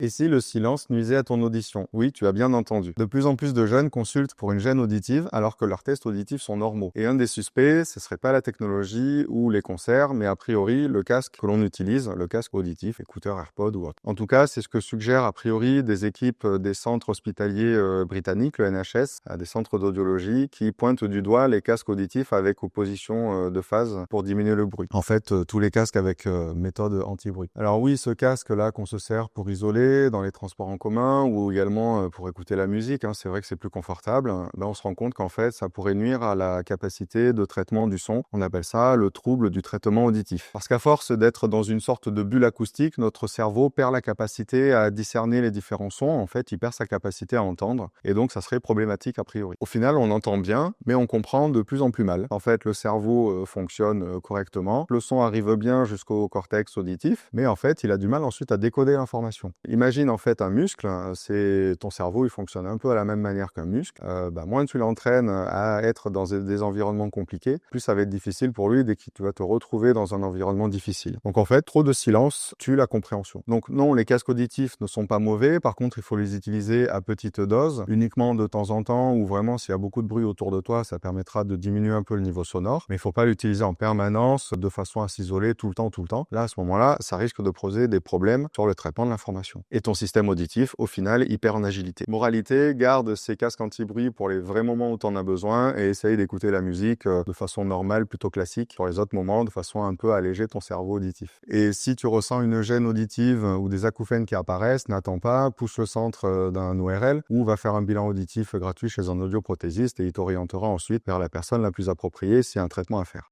Et si le silence nuisait à ton audition? Oui, tu as bien entendu. De plus en plus de jeunes consultent pour une gêne auditive alors que leurs tests auditifs sont normaux. Et un des suspects, ce serait pas la technologie ou les concerts, mais a priori le casque que l'on utilise, le casque auditif, écouteur AirPod ou autre. En tout cas, c'est ce que suggèrent a priori des équipes des centres hospitaliers britanniques, le NHS, des centres d'audiologie, qui pointent du doigt les casques auditifs avec opposition de phase pour diminuer le bruit. En fait, tous les casques avec méthode anti-bruit. Alors oui, ce casque-là qu'on se sert pour isoler dans les transports en commun ou également pour écouter la musique, hein, c'est vrai que c'est plus confortable. Là, on se rend compte qu'en fait, ça pourrait nuire à la capacité de traitement du son. On appelle ça le trouble du traitement auditif. Parce qu'à force d'être dans une sorte de bulle acoustique, notre cerveau perd la capacité à discerner les différents sons. En fait, il perd sa capacité à entendre. Et donc, ça serait problématique a priori. Au final, on entend bien, mais on comprend de plus en plus mal. En fait, le cerveau fonctionne correctement. Le son arrive bien jusqu'au cortex auditif, mais en fait, il a du mal ensuite à décoder l'information. Imagine en fait un muscle, c'est ton cerveau, il fonctionne un peu à la même manière qu'un muscle. Moins tu l'entraînes à être dans des environnements compliqués, plus ça va être difficile pour lui dès que tu vas te retrouver dans un environnement difficile. Donc en fait, trop de silence tue la compréhension. Donc non, les casques auditifs ne sont pas mauvais, par contre il faut les utiliser à petite dose, uniquement de temps en temps, ou vraiment s'il y a beaucoup de bruit autour de toi, ça permettra de diminuer un peu le niveau sonore, mais il ne faut pas l'utiliser en permanence, de façon à s'isoler tout le temps. Là, à ce moment-là, ça risque de poser des problèmes sur le traitement de l'information. Et ton système auditif, au final, il perd en agilité. Moralité, garde ces casques anti-bruit pour les vrais moments où tu en as besoin et essaye d'écouter la musique de façon normale, plutôt classique, sur les autres moments, de façon un peu à alléger ton cerveau auditif. Et si tu ressens une gêne auditive ou des acouphènes qui apparaissent, n'attends pas, pousse le centre d'un ORL ou va faire un bilan auditif gratuit chez un audioprothésiste et il t'orientera ensuite vers la personne la plus appropriée s'il y a un traitement à faire.